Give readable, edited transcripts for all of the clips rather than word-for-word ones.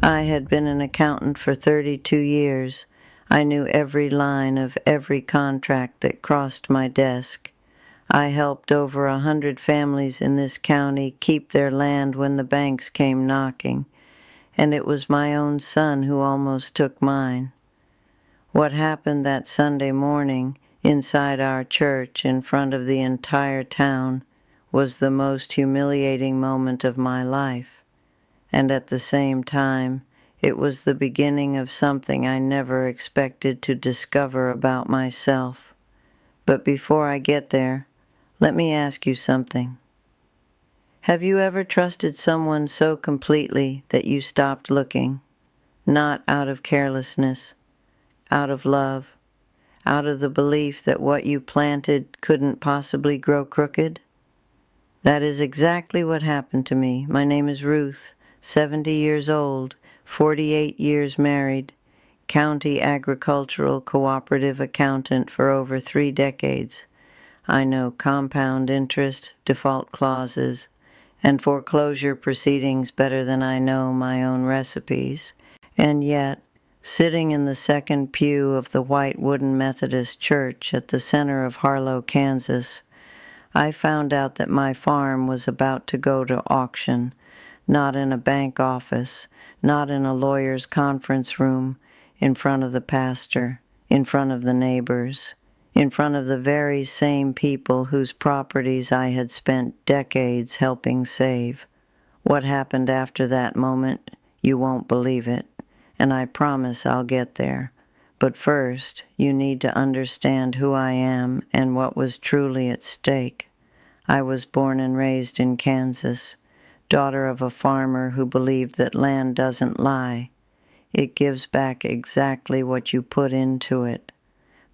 I had been an accountant for 32 years. I knew every line of every contract that crossed my desk. I helped over 100 families in this county keep their land when the banks came knocking, and it was my own son who almost took mine. What happened that Sunday morning inside our church in front of the entire town was the most humiliating moment of my life. And at the same time, it was the beginning of something I never expected to discover about myself. But before I get there, let me ask you something. Have you ever trusted someone so completely that you stopped looking? Not out of carelessness, out of love, out of the belief that what you planted couldn't possibly grow crooked? That is exactly what happened to me. My name is Ruth, 70 years old, 48 years married, county agricultural cooperative accountant for over 3 decades. I know compound interest, default clauses, and foreclosure proceedings better than I know my own recipes. And yet, sitting in the second pew of the white wooden Methodist church at the center of Harlow, Kansas, I found out that my farm was about to go to auction, not in a bank office, not in a lawyer's conference room, in front of the pastor, in front of the neighbors, in front of the very same people whose properties I had spent decades helping save. What happened after that moment, you won't believe it, and I promise I'll get there. But first, you need to understand who I am and what was truly at stake. I was born and raised in Kansas, daughter of a farmer who believed that land doesn't lie. It gives back exactly what you put into it.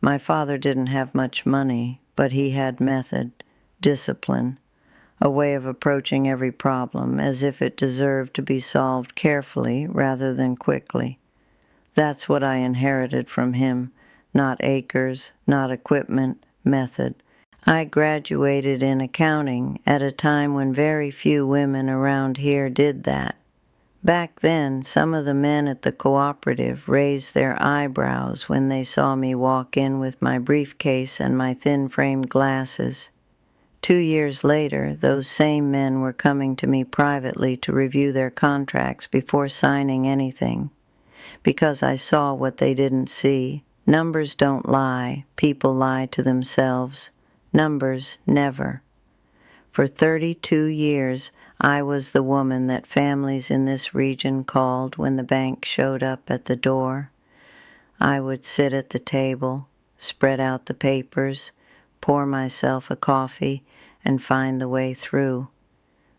My father didn't have much money, but he had method, discipline, a way of approaching every problem as if it deserved to be solved carefully rather than quickly. That's what I inherited from him, not acres, not equipment, method. I graduated in accounting at a time when very few women around here did that. Back then, some of the men at the cooperative raised their eyebrows when they saw me walk in with my briefcase and my thin-framed glasses. 2 years later, those same men were coming to me privately to review their contracts before signing anything, because I saw what they didn't see. Numbers don't lie. People lie to themselves. Numbers never. For 32 years, I was the woman that families in this region called when the bank showed up at the door. I would sit at the table, spread out the papers, pour myself a coffee, and find the way through.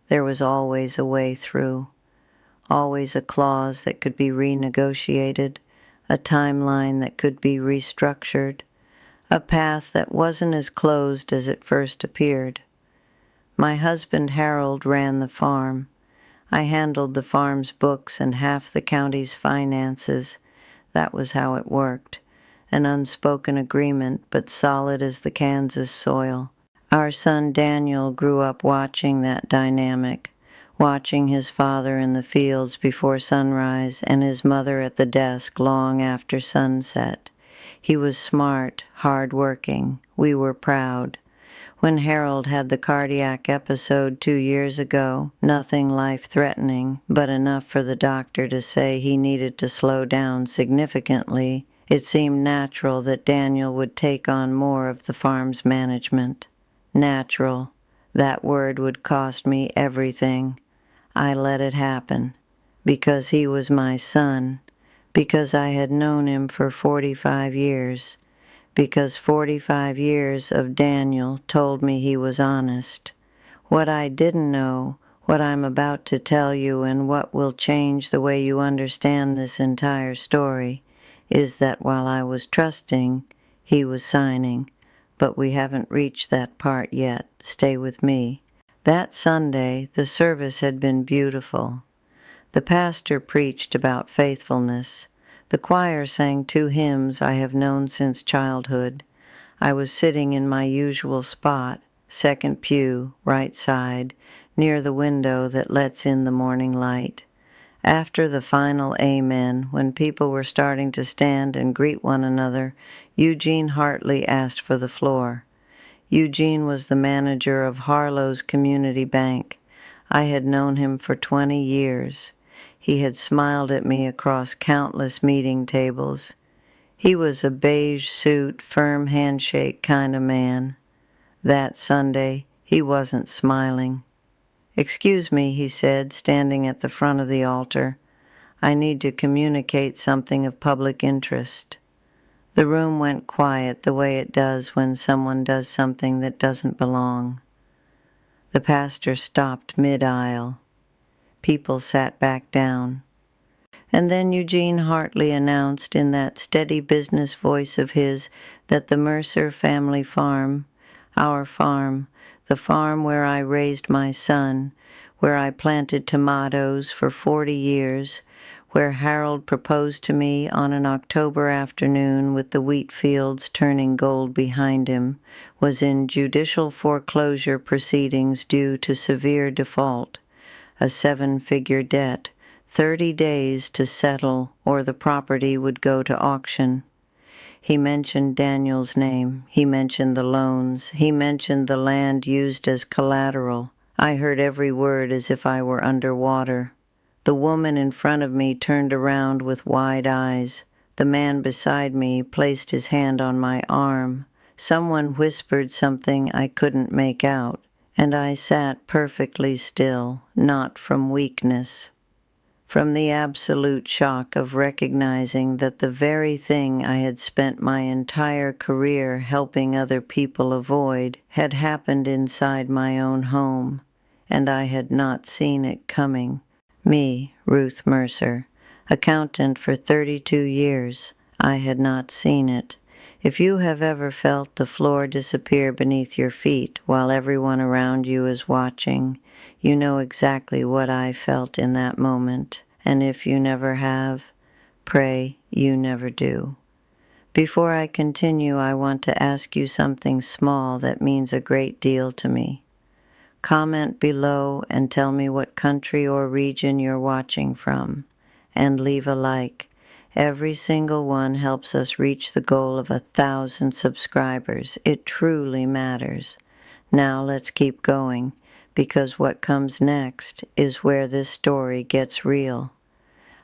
There was always a way through. Always a clause that could be renegotiated, a timeline that could be restructured, a path that wasn't as closed as it first appeared. My husband Harold ran the farm. I handled the farm's books and half the county's finances. That was how it worked. An unspoken agreement, but solid as the Kansas soil. Our son Daniel grew up watching that dynamic, watching his father in the fields before sunrise and his mother at the desk long after sunset. He was smart, hard-working. We were proud. When Harold had the cardiac episode 2 years ago, nothing life-threatening, but enough for the doctor to say he needed to slow down significantly, it seemed natural that Daniel would take on more of the farm's management. Natural. That word would cost me everything. I let it happen. Because he was my son. Because I had known him for 45 years. Because 45 years of Daniel told me he was honest. What I didn't know, what I'm about to tell you, and what will change the way you understand this entire story, is that while I was trusting, he was signing. But we haven't reached that part yet. Stay with me. That Sunday, the service had been beautiful. The pastor preached about faithfulness. The choir sang 2 hymns I have known since childhood. I was sitting in my usual spot, second pew, right side, near the window that lets in the morning light. After the final amen, when people were starting to stand and greet one another, Eugene Hartley asked for the floor. Eugene was the manager of Harlow's Community Bank. I had known him for 20 years. He had smiled at me across countless meeting tables. He was a beige suit, firm handshake kind of man. That Sunday, he wasn't smiling. "Excuse me," he said, standing at the front of the altar. "I need to communicate something of public interest." The room went quiet the way it does when someone does something that doesn't belong. The pastor stopped mid-aisle. People sat back down. And then Eugene Hartley announced in that steady business voice of his that the Mercer family farm, our farm, the farm where I raised my son, where I planted tomatoes for 40 years, where Harold proposed to me on an October afternoon with the wheat fields turning gold behind him, was in judicial foreclosure proceedings due to severe default, a 7-figure debt, 30 days to settle or the property would go to auction. He mentioned Daniel's name. He mentioned the loans. He mentioned the land used as collateral. I heard every word as if I were underwater. The woman in front of me turned around with wide eyes. The man beside me placed his hand on my arm. Someone whispered something I couldn't make out, and I sat perfectly still, not from weakness. From the absolute shock of recognizing that the very thing I had spent my entire career helping other people avoid had happened inside my own home, and I had not seen it coming. Me, Ruth Mercer, accountant for 32 years, I had not seen it. If you have ever felt the floor disappear beneath your feet while everyone around you is watching, you know exactly what I felt in that moment, and if you never have, pray you never do. Before I continue, I want to ask you something small that means a great deal to me. Comment below and tell me what country or region you're watching from, and leave a like. Every single one helps us reach the goal of 1,000 subscribers. It truly matters. Now let's keep going, because what comes next is where this story gets real.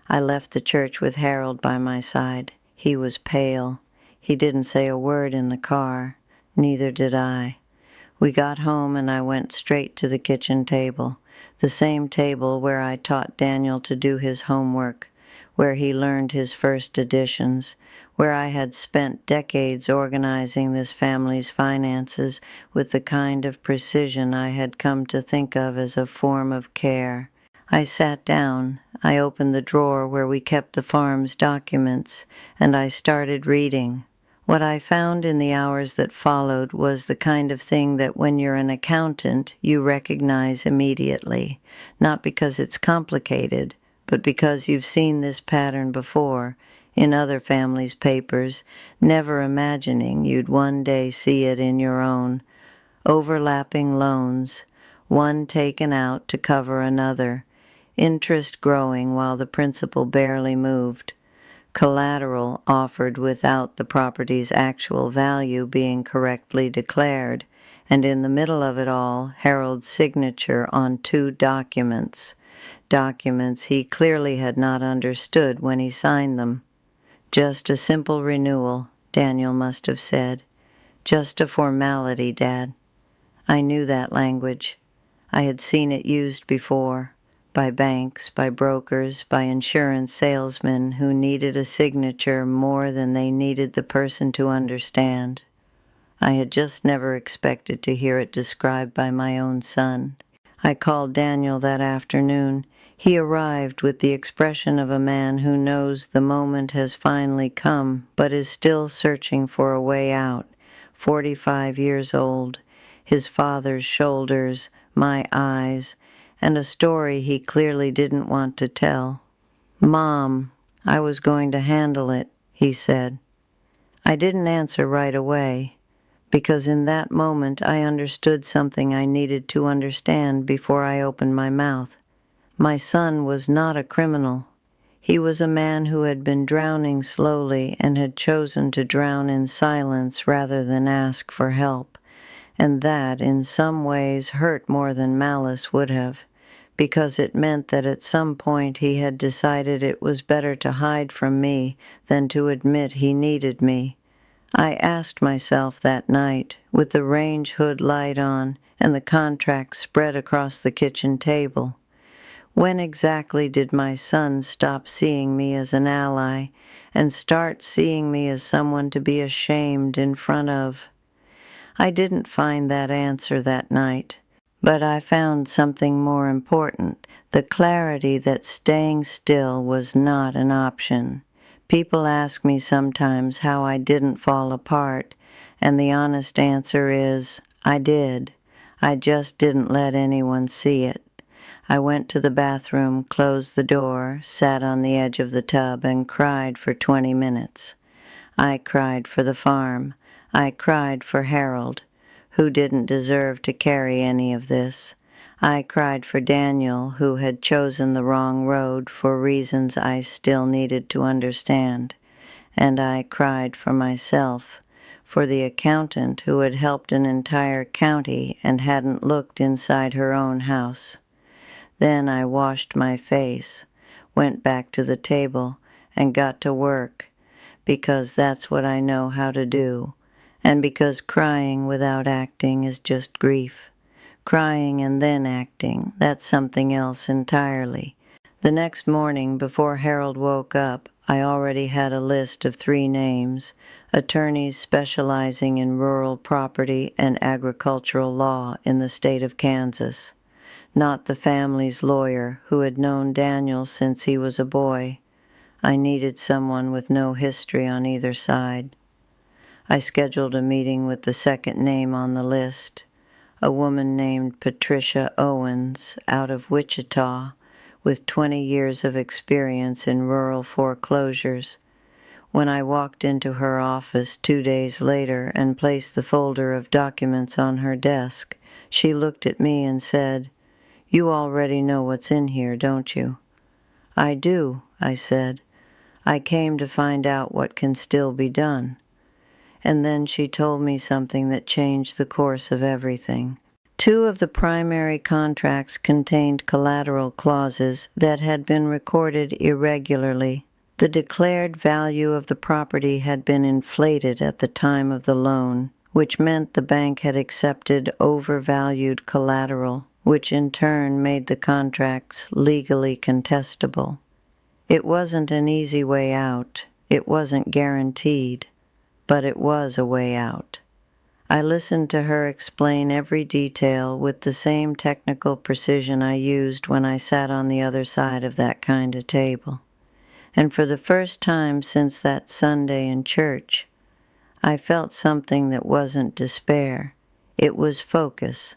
I left the church with Harold by my side. He was pale. He didn't say a word in the car. Neither did I. We got home and I went straight to the kitchen table, the same table where I taught Daniel to do his homework, where he learned his first additions, where I had spent decades organizing this family's finances with the kind of precision I had come to think of as a form of care. I sat down, I opened the drawer where we kept the farm's documents, and I started reading. What I found in the hours that followed was the kind of thing that when you're an accountant, you recognize immediately, not because it's complicated, but because you've seen this pattern before in other families' papers, never imagining you'd one day see it in your own. Overlapping loans, one taken out to cover another, interest growing while the principal barely moved. Collateral offered without the property's actual value being correctly declared, and in the middle of it all, Harold's signature on 2 documents he clearly had not understood when he signed them. Just a simple renewal, Daniel must have said. Just a formality, Dad. I knew that language. I had seen it used before. By banks, by brokers, by insurance salesmen who needed a signature more than they needed the person to understand. I had just never expected to hear it described by my own son. I called Daniel that afternoon. He arrived with the expression of a man who knows the moment has finally come, but is still searching for a way out. 45 years old, his father's shoulders, my eyes, and a story he clearly didn't want to tell. "Mom, I was going to handle it," he said. I didn't answer right away, because in that moment I understood something I needed to understand before I opened my mouth. My son was not a criminal. He was a man who had been drowning slowly and had chosen to drown in silence rather than ask for help, and that, in some ways, hurt more than malice would have, because it meant that at some point he had decided it was better to hide from me than to admit he needed me. I asked myself that night, with the range hood light on and the contract spread across the kitchen table, when exactly did my son stop seeing me as an ally and start seeing me as someone to be ashamed in front of? I didn't find that answer that night, but I found something more important, the clarity that staying still was not an option. People ask me sometimes how I didn't fall apart, and the honest answer is, I did. I just didn't let anyone see it. I went to the bathroom, closed the door, sat on the edge of the tub, and cried for 20 minutes. I cried for the farm. I cried for Harold, who didn't deserve to carry any of this. I cried for Daniel, who had chosen the wrong road for reasons I still needed to understand. And I cried for myself, for the accountant who had helped an entire county and hadn't looked inside her own house. Then I washed my face, went back to the table, and got to work, because that's what I know how to do, and because crying without acting is just grief. Crying and then acting, that's something else entirely. The next morning, before Harold woke up, I already had a list of 3 names, attorneys specializing in rural property and agricultural law in the state of Kansas. Not the family's lawyer who had known Daniel since he was a boy. I needed someone with no history on either side. I scheduled a meeting with the second name on the list, a woman named Patricia Owens out of Wichita, with 20 years of experience in rural foreclosures. When I walked into her office 2 days later and placed the folder of documents on her desk, she looked at me and said, "You already know what's in here, don't you?" "I do," I said. "I came to find out what can still be done." And then she told me something that changed the course of everything. 2 of the primary contracts contained collateral clauses that had been recorded irregularly. The declared value of the property had been inflated at the time of the loan, which meant the bank had accepted overvalued collateral, which in turn made the contracts legally contestable. It wasn't an easy way out. It wasn't guaranteed. But it was a way out. I listened to her explain every detail with the same technical precision I used when I sat on the other side of that kind of table. And for the first time since that Sunday in church, I felt something that wasn't despair. It was focus.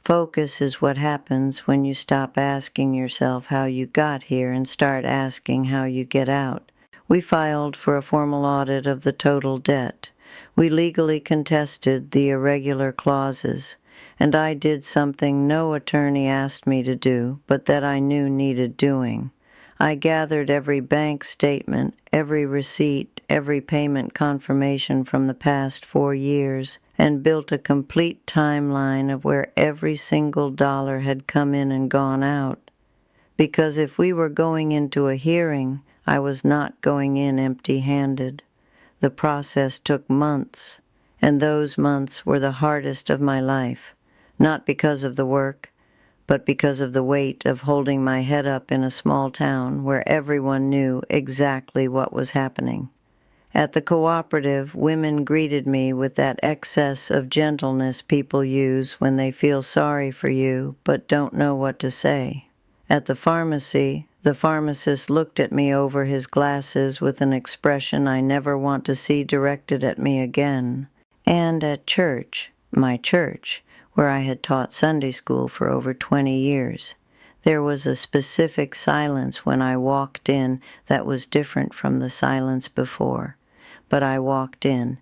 Focus is what happens when you stop asking yourself how you got here and start asking how you get out. We filed for a formal audit of the total debt. We legally contested the irregular clauses, and I did something no attorney asked me to do, but that I knew needed doing. I gathered every bank statement, every receipt, every payment confirmation from the past 4 years, and built a complete timeline of where every single dollar had come in and gone out. Because if we were going into a hearing, I was not going in empty-handed. The process took months, and those months were the hardest of my life, not because of the work, but because of the weight of holding my head up in a small town where everyone knew exactly what was happening. At the cooperative, women greeted me with that excess of gentleness people use when they feel sorry for you but don't know what to say. At the pharmacy, the pharmacist looked at me over his glasses with an expression I never want to see directed at me again. And at church, my church, where I had taught Sunday school for over 20 years, there was a specific silence when I walked in that was different from the silence before. But I walked in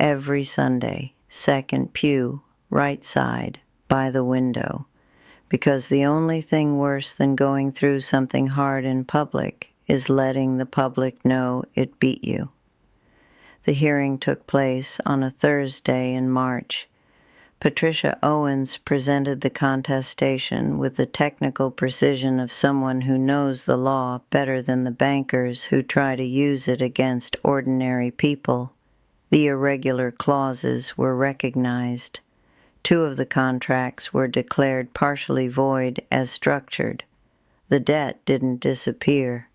every Sunday, second pew, right side, by the window, because the only thing worse than going through something hard in public is letting the public know it beat you. The hearing took place on a Thursday in March. Patricia Owens presented the contestation with the technical precision of someone who knows the law better than the bankers who try to use it against ordinary people. The irregular clauses were recognized. 2 of the contracts were declared partially void as structured. The debt didn't disappear,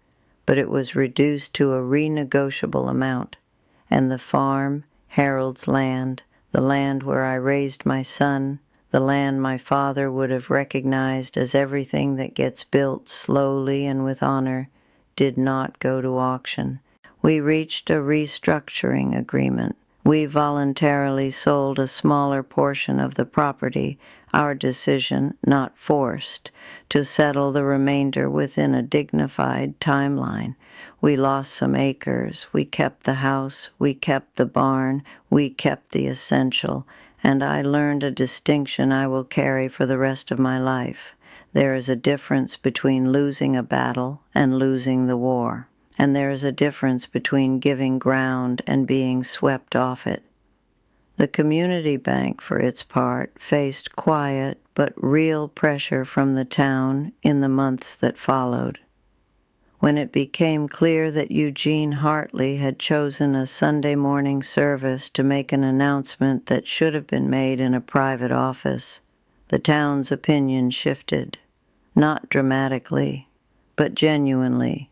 but it was reduced to a renegotiable amount, and the farm, Harold's land, the land where I raised my son, the land my father would have recognized as everything that gets built slowly and with honor, did not go to auction. We reached a restructuring agreement. We voluntarily sold a smaller portion of the property, our decision, not forced, to settle the remainder within a dignified timeline. We lost some acres, we kept the house, we kept the barn, we kept the essential, and I learned a distinction I will carry for the rest of my life. There is a difference between losing a battle and losing the war, and there is a difference between giving ground and being swept off it. The community bank, for its part, faced quiet but real pressure from the town in the months that followed. When it became clear that Eugene Hartley had chosen a Sunday morning service to make an announcement that should have been made in a private office, the town's opinion shifted, not dramatically, but genuinely.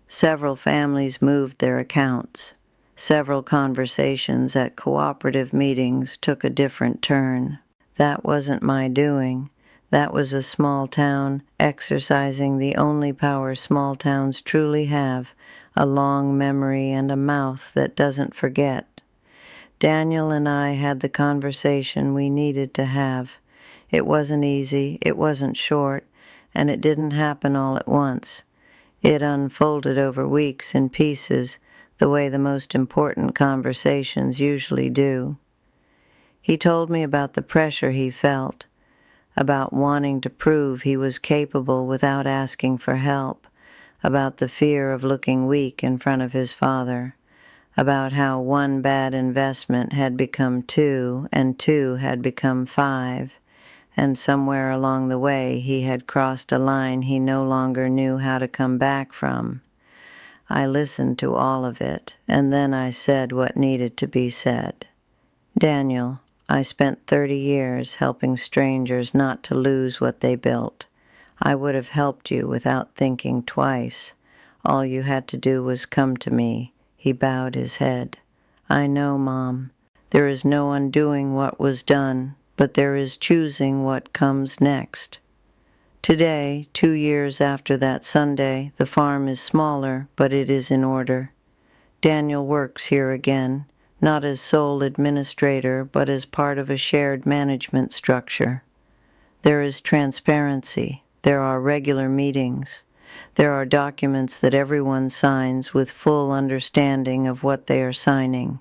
Several families moved their accounts. Several conversations at cooperative meetings took a different turn. That wasn't my doing. That was a small town exercising the only power small towns truly have, a long memory and a mouth that doesn't forget. Daniel and I had the conversation we needed to have. It wasn't easy, it wasn't short, and it didn't happen all at once. It unfolded over weeks in pieces, the way the most important conversations usually do. He told me about the pressure he felt, about wanting to prove he was capable without asking for help, about the fear of looking weak in front of his father, about how 1 bad investment had become 2 and 2 had become 5, and somewhere along the way he had crossed a line he no longer knew how to come back from. I listened to all of it, and then I said what needed to be said. Daniel, I spent 30 years helping strangers not to lose what they built. I would have helped you without thinking twice. All you had to do was come to me. He bowed his head. I know, Mom. There is no undoing what was done, but there is choosing what comes next. Today, 2 years after that Sunday, the farm is smaller, but it is in order. Daniel works here again, not as sole administrator, but as part of a shared management structure. There is transparency. There are regular meetings. There are documents that everyone signs with full understanding of what they are signing.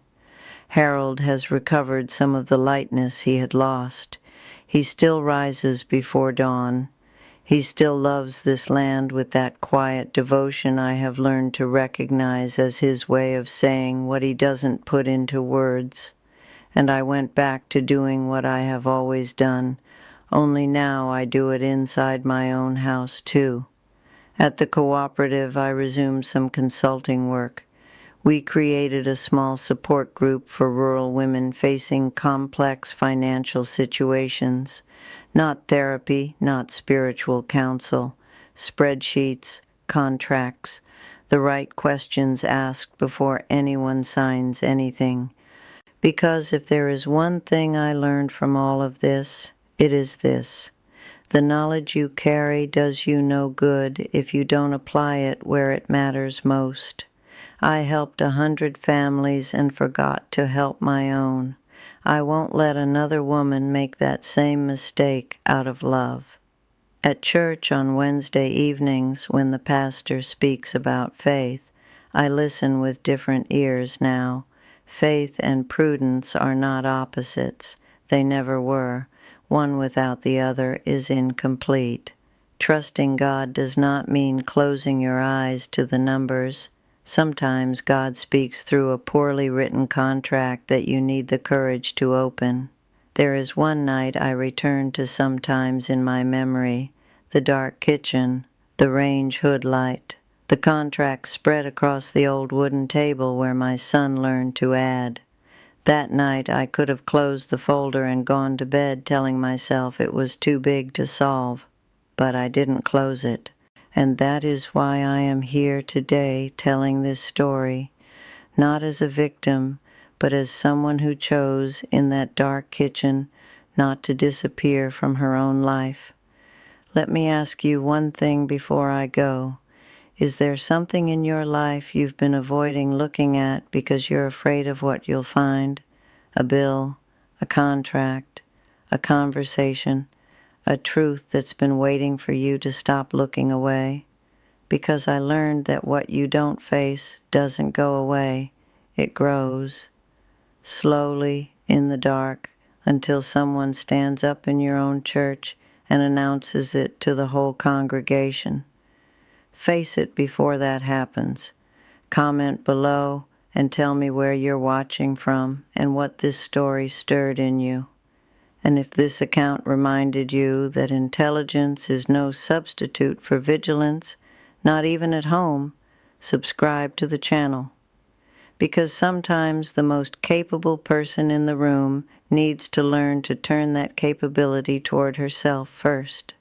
Harold has recovered some of the lightness he had lost. He still rises before dawn. He still loves this land with that quiet devotion I have learned to recognize as his way of saying what he doesn't put into words. And I went back to doing what I have always done, only now I do it inside my own house too. At the cooperative, I resumed some consulting work. We created a small support group for rural women facing complex financial situations. Not therapy, not spiritual counsel, spreadsheets, contracts, the right questions asked before anyone signs anything. Because if there is one thing I learned from all of this, it is this. The knowledge you carry does you no good if you don't apply it where it matters most. I helped 100 families and forgot to help my own. I won't let another woman make that same mistake out of love. At church on Wednesday evenings, when the pastor speaks about faith, I listen with different ears now. Faith and prudence are not opposites. They never were. One without the other is incomplete. Trusting God does not mean closing your eyes to the numbers. Sometimes God speaks through a poorly written contract that you need the courage to open. There is one night I return to sometimes in my memory, the dark kitchen, the range hood light, the contract spread across the old wooden table where my son learned to add. That night I could have closed the folder and gone to bed telling myself it was too big to solve, but I didn't close it. And that is why I am here today telling this story, not as a victim, but as someone who chose in that dark kitchen not to disappear from her own life. Let me ask you one thing before I go. Is there something in your life you've been avoiding looking at because you're afraid of what you'll find? A bill, a contract, a conversation, a truth that's been waiting for you to stop looking away? Because I learned that what you don't face doesn't go away, it grows, slowly in the dark, until someone stands up in your own church and announces it to the whole congregation. Face it before that happens. Comment below and tell me where you're watching from and what this story stirred in you. And if this account reminded you that intelligence is no substitute for vigilance, not even at home, subscribe to the channel. Because sometimes the most capable person in the room needs to learn to turn that capability toward herself first.